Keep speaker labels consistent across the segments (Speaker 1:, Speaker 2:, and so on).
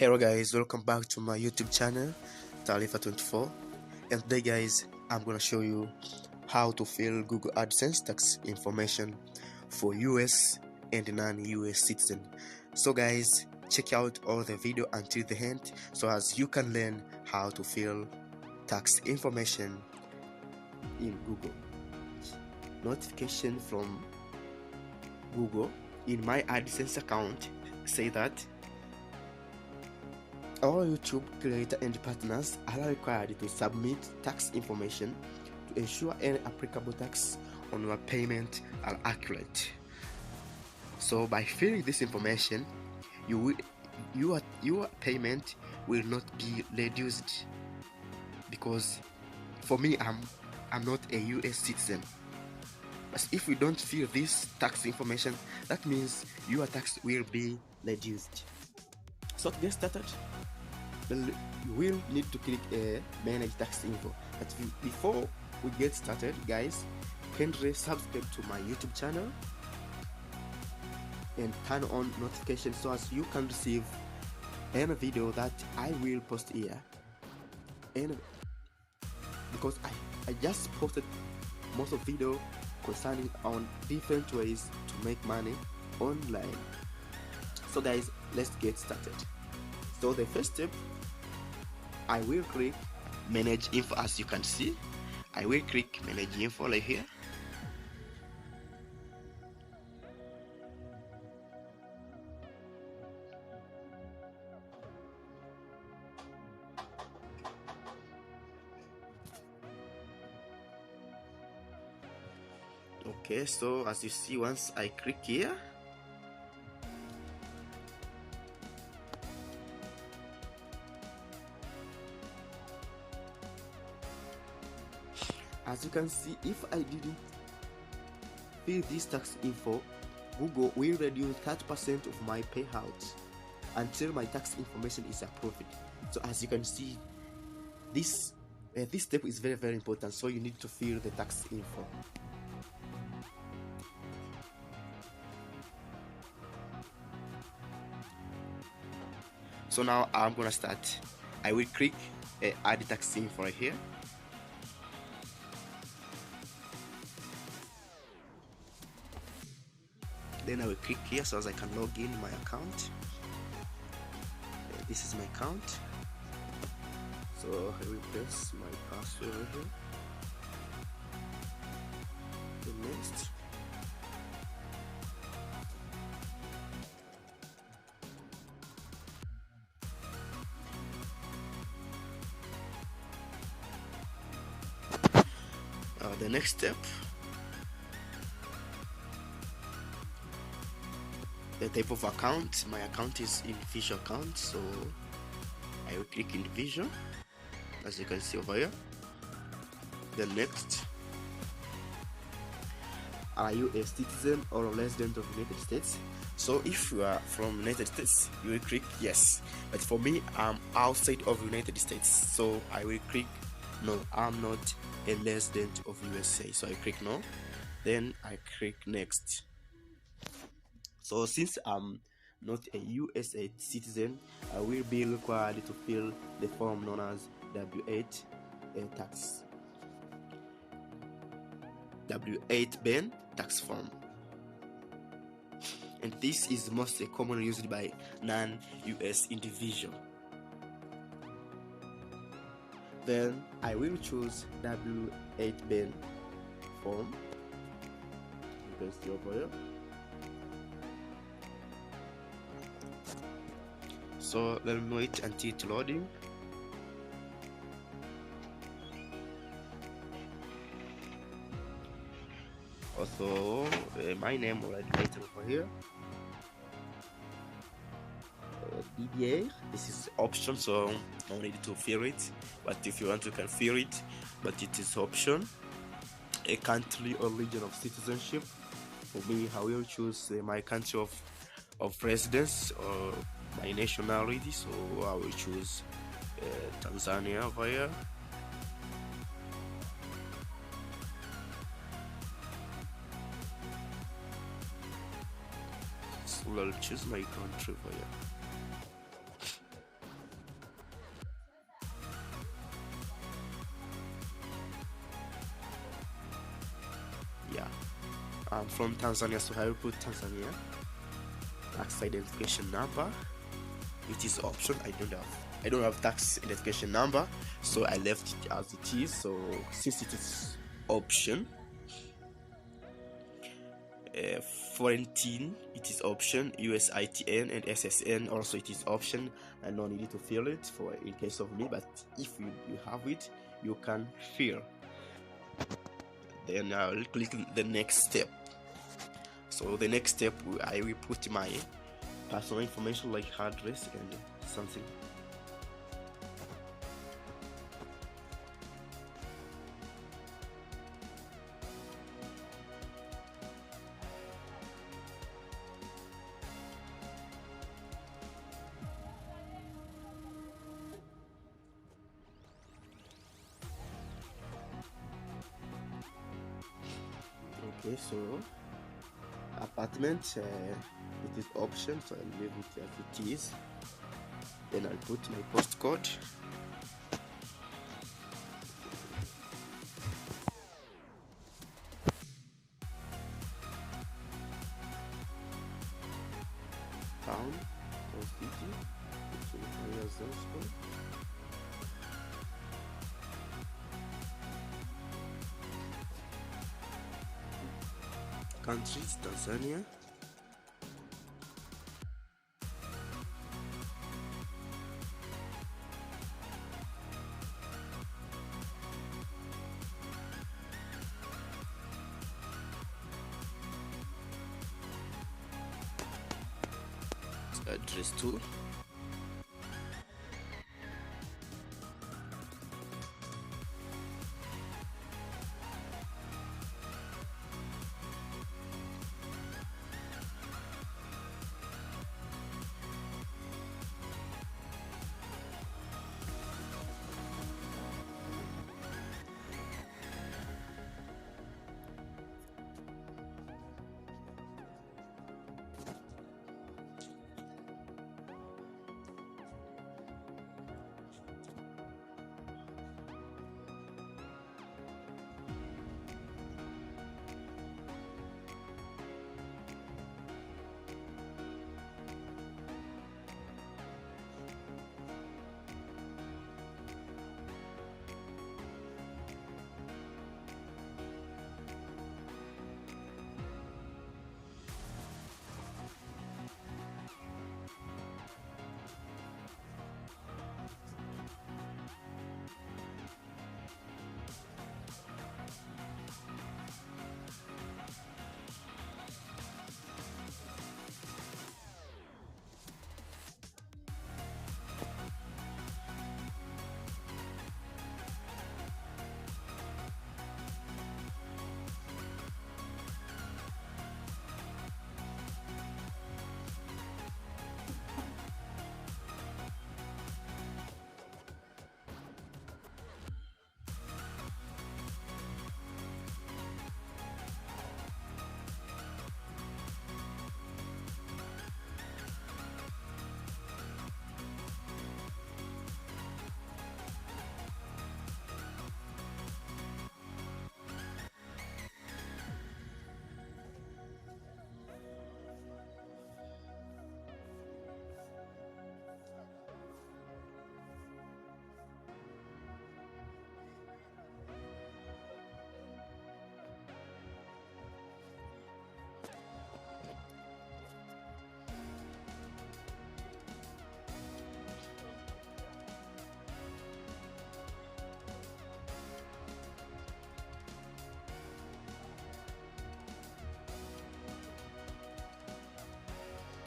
Speaker 1: Hello guys, welcome back to my YouTube channel Talifa24, and today guys I'm gonna show you how to fill Google AdSense tax information for US and non-US citizen. So guys, check out all the video until the end so as you can learn how to fill tax information in Google. Notification from Google in my AdSense account say that all YouTube creator and partners are required to submit tax information to ensure any applicable tax on your payment are accurate. So by filling this information, your payment will not be reduced, because for me I'm not a US citizen. But if we don't fill this tax information, that means your tax will be reduced. So to get started, you will need to click manage tax info. But before we get started guys, kindly subscribe to my YouTube channel and turn on notifications so as you can receive any video that I will post here. And because I just posted most of video concerning on different ways to make money online. So guys, let's get started. So the first step, I will click manage info. As you can see, I will click manage info right here. Okay, so as you see, once I click here, as you can see, if I didn't fill this tax info, Google will reduce 30% of my payout until my tax information is approved. So as you can see, this step is very important, so you need to fill the tax info. So now I'm gonna start. I will click add tax info right here. Then I will click here so as I can log in my account. This is my account, so I will press my password right here. Then next, the next step, the type of account. My account is individual account, so I will click individual, as you can see over here. Then next, are you a citizen or a resident of United States? So if you are from United States, you will click yes. But for me, I'm outside of United States, so I will click no, I'm not a resident of USA, so I click no. Then I click next. So since I'm not a USA citizen, I will be required to fill the form known as W8 tax. W8 Ben tax form. And this is most commonly used by non-US individual. Then I will choose W8 Ben form. You can see over here. So let me wait until it's loading. Also, my name already written over here. BBA, this is option, so no need to fill it. But if you want, you can fill it. But it is option. A country or region of citizenship. For me, I will choose my country of residence or my nationality, so I will choose Tanzania over here. So I'll choose my country over here. I'm from Tanzania, so I will put Tanzania. Tax identification number, it is option. I don't have tax identification number, so I left it as it is. So since it is option, foreign TIN, it is option. USITN and SSN also it is option. I don't need to fill it for in case of me, but if you have it, you can fill. Then I'll click the next step. So the next step, I will put my personal information like address and something. Okay, so apartment, it is option, so I'll leave it as it is. Then I'll put my postcode. Town or city, which is Zanzibar. Countries, Tanzania. Address 2.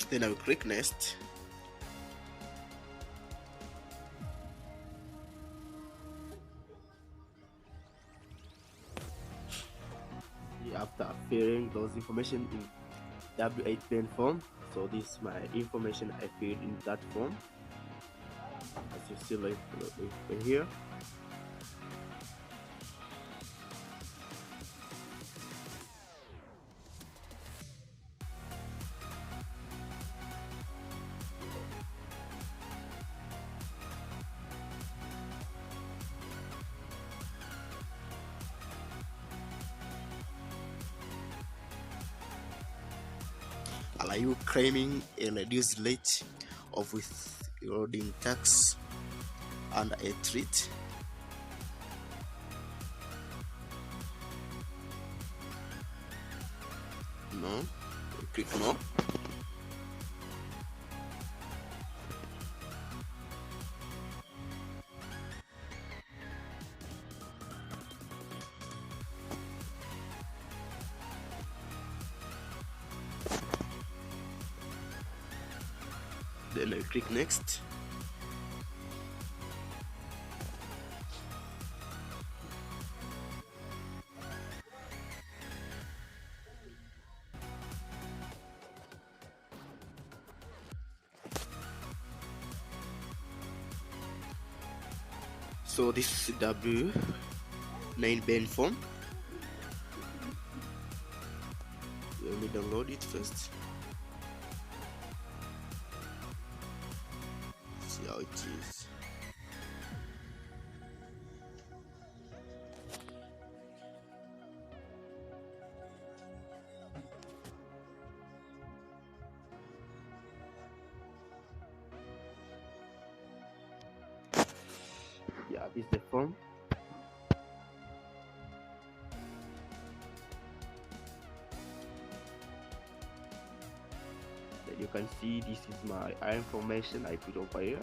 Speaker 1: Then I will click next. After filling those information in W8 pen form, so this is my information I filled in that form, as you see like here. Are you claiming a reduced rate of withholding tax under a treat? No. Click no. Then I click next. So this is W9 band form. Let me download it first. See how it is. Yeah, this is the form. Then you can see this is my information I put over here.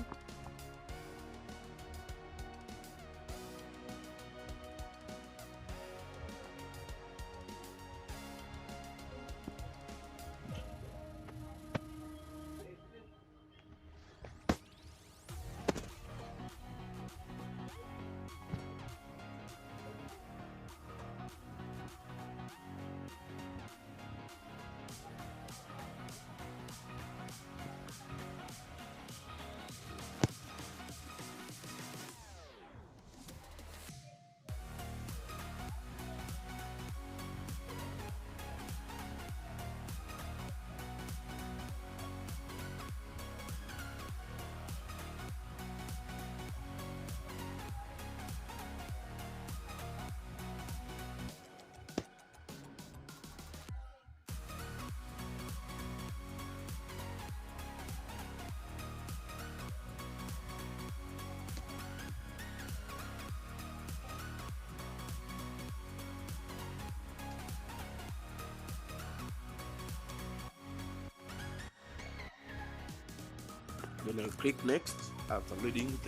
Speaker 1: Then I'll click next after reading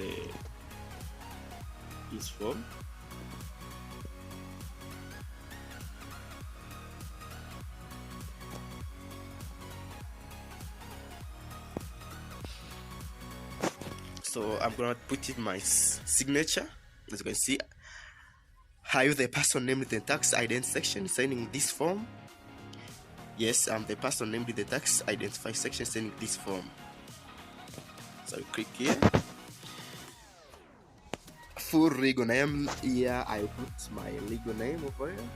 Speaker 1: this form. So I'm gonna put in my signature. As you can see, are you the person named in the tax ident section signing this form? Yes, I'm the person named in the tax identify section signing this form. So I click here. Full legal name. Here I put my legal name over here.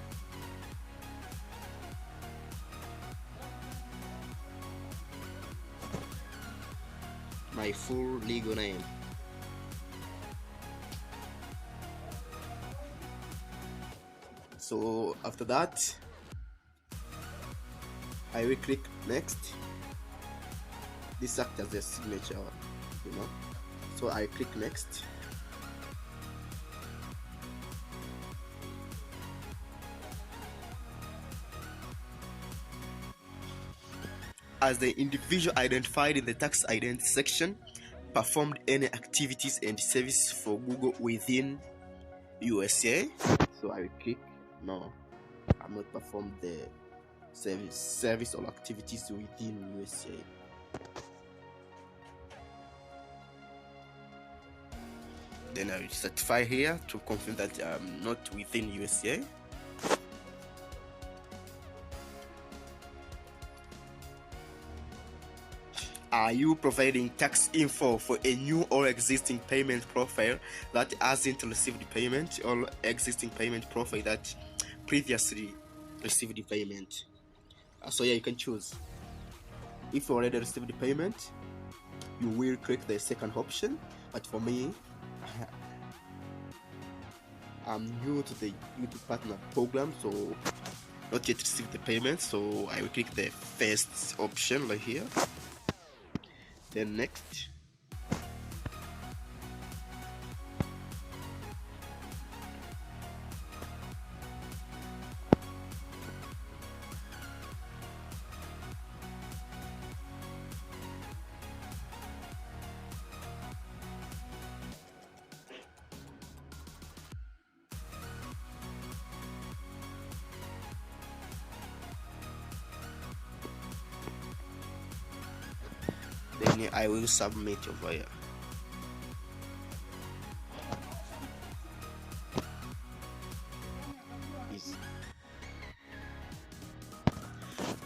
Speaker 1: My full legal name. So after that, I will click next. This acts as a signature, you know. So I click next. As the individual identified in the tax identity section performed any activities and services for Google within USA. So I will click no. I'm not performed the service or activities within USA. Then I will certify here to confirm that I'm not within USA. Are you providing tax info for a new or existing payment profile that hasn't received payment, or existing payment profile that previously received the payment? So yeah, you can choose. If you already received the payment, you will click the second option. But for me, I'm new to the YouTube partner program, so not yet received the payment, so I will click the first option right here, then next. Then I will submit over here.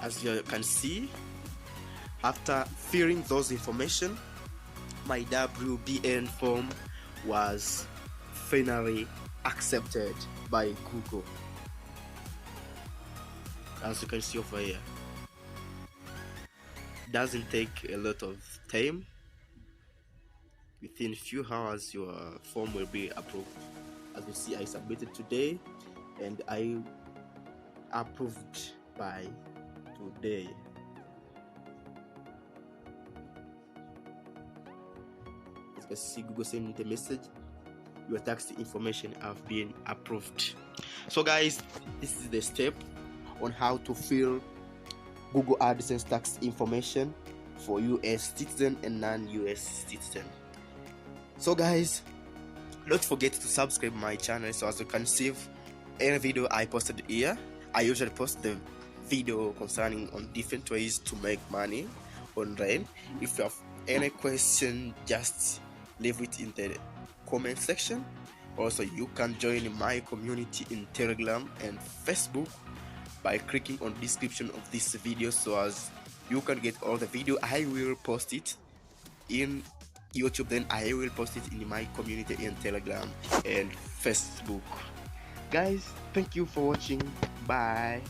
Speaker 1: As you can see, after filling those information, my WBN form was finally accepted by Google. As you can see over here, doesn't take a lot of time. Within few hours your form will be approved. As you see, I submitted today and I approved by today. As you can see, Google sent the message, your tax information have been approved. So guys, this is the step on how to fill Google AdSense tax information for US citizen and non-US citizen. So guys, don't forget to subscribe my channel so as you can save any video I posted here. I usually post the video concerning on different ways to make money online. If you have any question, just leave it in the comment section. Also, you can join my community in Telegram and Facebook by clicking on the description of this video, so as you can get all the video. I will post it in YouTube, then I will post it in my community in Telegram and Facebook. Guys, thank you for watching. Bye.